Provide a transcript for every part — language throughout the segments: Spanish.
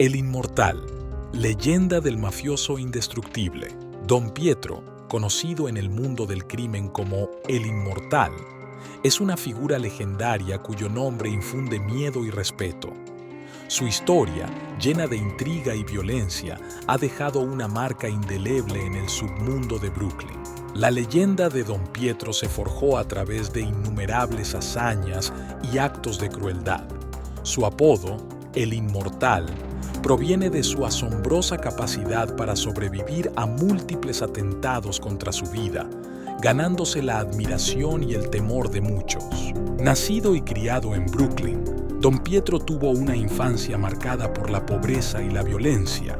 El Inmortal, leyenda del mafioso indestructible. Don Pietro, conocido en el mundo del crimen como El Inmortal, es una figura legendaria cuyo nombre infunde miedo y respeto. Su historia, llena de intriga y violencia, ha dejado una marca indeleble en el submundo de Brooklyn. La leyenda de Don Pietro se forjó a través de innumerables hazañas y actos de crueldad. Su apodo, El Inmortal, proviene de su asombrosa capacidad para sobrevivir a múltiples atentados contra su vida, ganándose la admiración y el temor de muchos. Nacido y criado en Brooklyn, Don Pietro tuvo una infancia marcada por la pobreza y la violencia.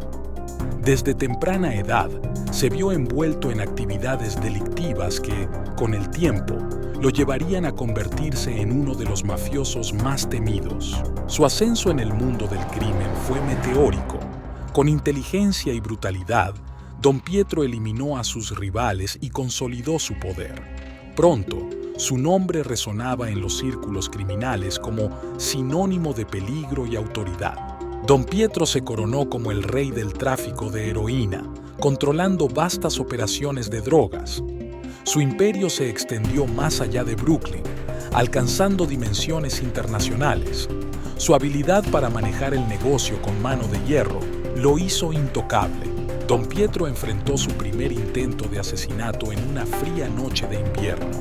Desde temprana edad, se vio envuelto en actividades delictivas que, con el tiempo, lo llevarían a convertirse en uno de los mafiosos más temidos. Su ascenso en el mundo del crimen fue meteórico. Con inteligencia y brutalidad, Don Pietro eliminó a sus rivales y consolidó su poder. Pronto, su nombre resonaba en los círculos criminales como sinónimo de peligro y autoridad. Don Pietro se coronó como el rey del tráfico de heroína, controlando vastas operaciones de drogas. Su imperio se extendió más allá de Brooklyn, alcanzando dimensiones internacionales. Su habilidad para manejar el negocio con mano de hierro lo hizo intocable. Don Pietro enfrentó su primer intento de asesinato en una fría noche de invierno.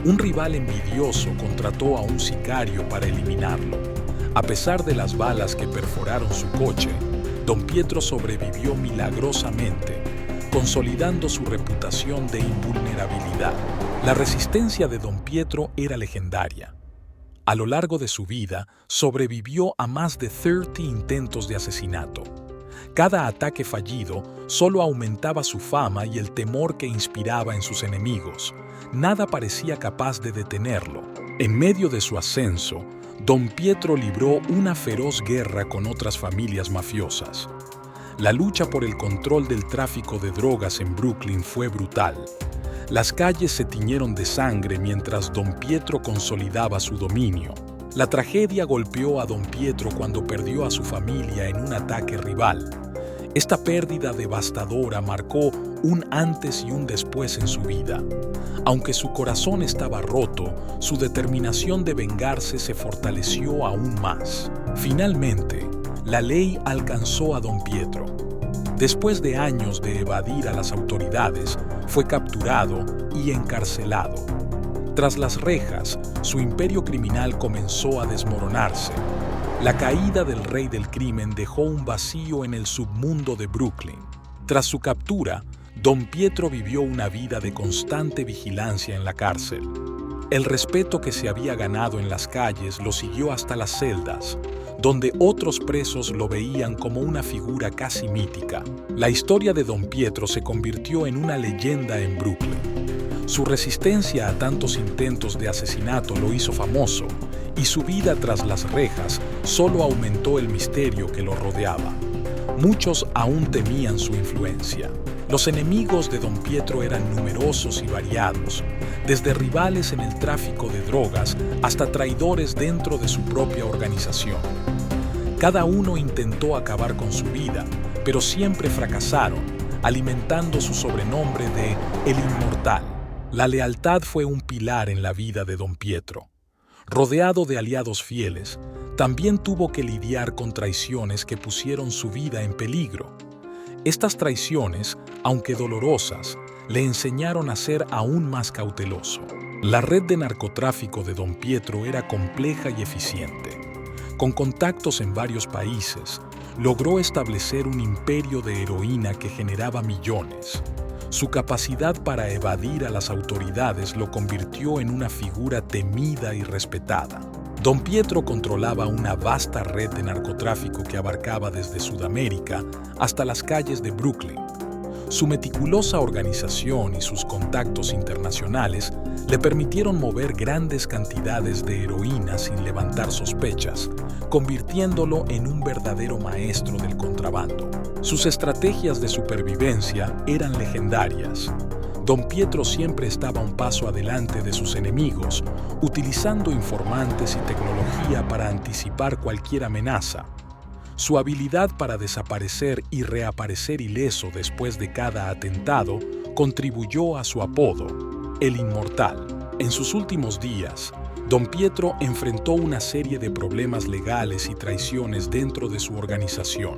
Un rival envidioso contrató a un sicario para eliminarlo. A pesar de las balas que perforaron su coche, Don Pietro sobrevivió milagrosamente, consolidando su reputación de invulnerabilidad. La resistencia de Don Pietro era legendaria. A lo largo de su vida, sobrevivió a más de 30 intentos de asesinato. Cada ataque fallido solo aumentaba su fama y el temor que inspiraba en sus enemigos. Nada parecía capaz de detenerlo. En medio de su ascenso, Don Pietro libró una feroz guerra con otras familias mafiosas. La lucha por el control del tráfico de drogas en Brooklyn fue brutal. Las calles se tiñeron de sangre mientras Don Pietro consolidaba su dominio. La tragedia golpeó a Don Pietro cuando perdió a su familia en un ataque rival. Esta pérdida devastadora marcó un antes y un después en su vida. Aunque su corazón estaba roto, su determinación de vengarse se fortaleció aún más. Finalmente, la ley alcanzó a Don Pietro. Después de años de evadir a las autoridades, fue capturado y encarcelado. Tras las rejas, su imperio criminal comenzó a desmoronarse. La caída del rey del crimen dejó un vacío en el submundo de Brooklyn. Tras su captura, Don Pietro vivió una vida de constante vigilancia en la cárcel. El respeto que se había ganado en las calles lo siguió hasta las celdas, donde otros presos lo veían como una figura casi mítica. La historia de Don Pietro se convirtió en una leyenda en Brooklyn. Su resistencia a tantos intentos de asesinato lo hizo famoso, y su vida tras las rejas solo aumentó el misterio que lo rodeaba. Muchos aún temían su influencia. Los enemigos de Don Pietro eran numerosos y variados, desde rivales en el tráfico de drogas hasta traidores dentro de su propia organización. Cada uno intentó acabar con su vida, pero siempre fracasaron, alimentando su sobrenombre de El Inmortal. La lealtad fue un pilar en la vida de Don Pietro. Rodeado de aliados fieles, también tuvo que lidiar con traiciones que pusieron su vida en peligro. Estas traiciones, aunque dolorosas, le enseñaron a ser aún más cauteloso. La red de narcotráfico de Don Pietro era compleja y eficiente. Con contactos en varios países, logró establecer un imperio de heroína que generaba millones. Su capacidad para evadir a las autoridades lo convirtió en una figura temida y respetada. Don Pietro controlaba una vasta red de narcotráfico que abarcaba desde Sudamérica hasta las calles de Brooklyn. Su meticulosa organización y sus contactos internacionales le permitieron mover grandes cantidades de heroína sin levantar sospechas, convirtiéndolo en un verdadero maestro del contrabando. Sus estrategias de supervivencia eran legendarias. Don Pietro siempre estaba un paso adelante de sus enemigos, utilizando informantes y tecnología para anticipar cualquier amenaza. Su habilidad para desaparecer y reaparecer ileso después de cada atentado contribuyó a su apodo, el Inmortal. En sus últimos días, Don Pietro enfrentó una serie de problemas legales y traiciones dentro de su organización.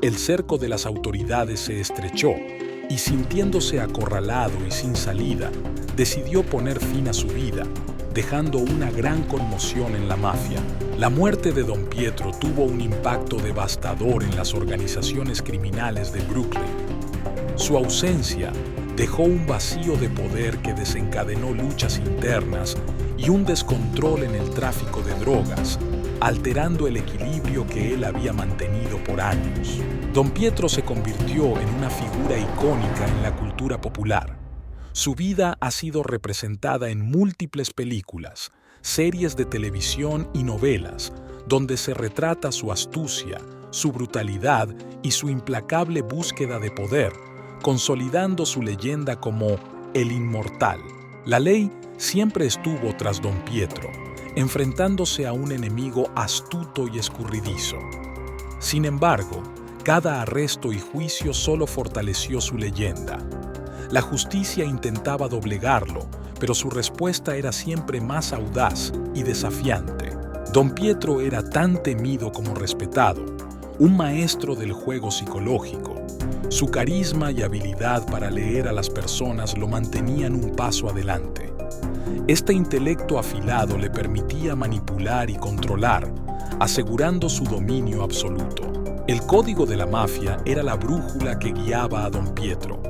El cerco de las autoridades se estrechó y, sintiéndose acorralado y sin salida, decidió poner fin a su vida, dejando una gran conmoción en la mafia. La muerte de Don Pietro tuvo un impacto devastador en las organizaciones criminales de Brooklyn. Su ausencia dejó un vacío de poder que desencadenó luchas internas y un descontrol en el tráfico de drogas, alterando el equilibrio que él había mantenido por años. Don Pietro se convirtió en una figura icónica en la cultura popular. Su vida ha sido representada en múltiples películas, series de televisión y novelas, donde se retrata su astucia, su brutalidad y su implacable búsqueda de poder, consolidando su leyenda como el Inmortal. La ley siempre estuvo tras Don Pietro, enfrentándose a un enemigo astuto y escurridizo. Sin embargo, cada arresto y juicio solo fortaleció su leyenda. La justicia intentaba doblegarlo, pero su respuesta era siempre más audaz y desafiante. Don Pietro era tan temido como respetado, un maestro del juego psicológico. Su carisma y habilidad para leer a las personas lo mantenían un paso adelante. Este intelecto afilado le permitía manipular y controlar, asegurando su dominio absoluto. El código de la mafia era la brújula que guiaba a Don Pietro.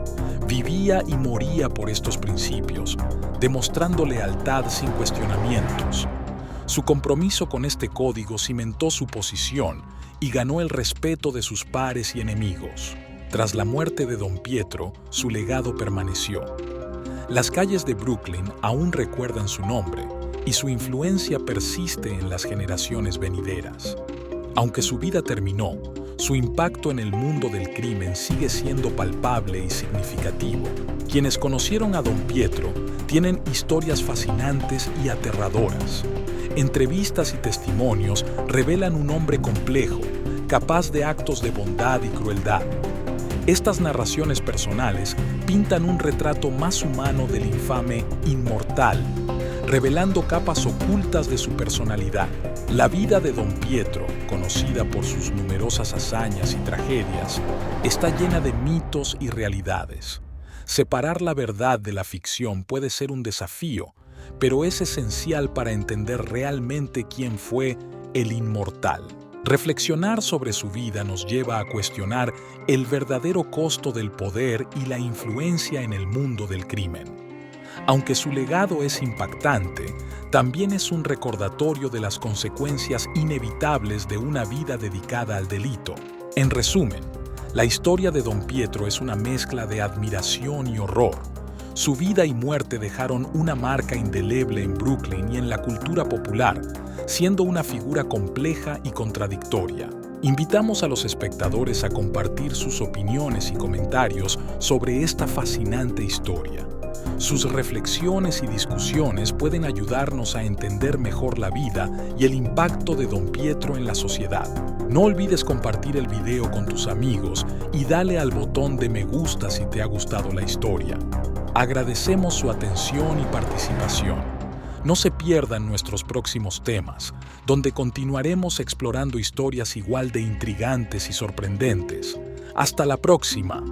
Vivía y moría por estos principios, demostrando lealtad sin cuestionamientos. Su compromiso con este código cimentó su posición y ganó el respeto de sus pares y enemigos. Tras la muerte de Don Pietro, su legado permaneció. Las calles de Brooklyn aún recuerdan su nombre y su influencia persiste en las generaciones venideras. Aunque su vida terminó, su impacto en el mundo del crimen sigue siendo palpable y significativo. Quienes conocieron a Don Pietro tienen historias fascinantes y aterradoras. Entrevistas y testimonios revelan un hombre complejo, capaz de actos de bondad y crueldad. Estas narraciones personales pintan un retrato más humano del infame Inmortal, revelando capas ocultas de su personalidad. La vida de Don Pietro, conocida por sus numerosas hazañas y tragedias, está llena de mitos y realidades. Separar la verdad de la ficción puede ser un desafío, pero es esencial para entender realmente quién fue el Inmortal. Reflexionar sobre su vida nos lleva a cuestionar el verdadero costo del poder y la influencia en el mundo del crimen. Aunque su legado es impactante, también es un recordatorio de las consecuencias inevitables de una vida dedicada al delito. En resumen, la historia de Don Pietro es una mezcla de admiración y horror. Su vida y muerte dejaron una marca indeleble en Brooklyn y en la cultura popular, siendo una figura compleja y contradictoria. Invitamos a los espectadores a compartir sus opiniones y comentarios sobre esta fascinante historia. Sus reflexiones y discusiones pueden ayudarnos a entender mejor la vida y el impacto de Don Pietro en la sociedad. No olvides compartir el video con tus amigos y dale al botón de me gusta si te ha gustado la historia. Agradecemos su atención y participación. No se pierdan nuestros próximos temas, donde continuaremos explorando historias igual de intrigantes y sorprendentes. Hasta la próxima.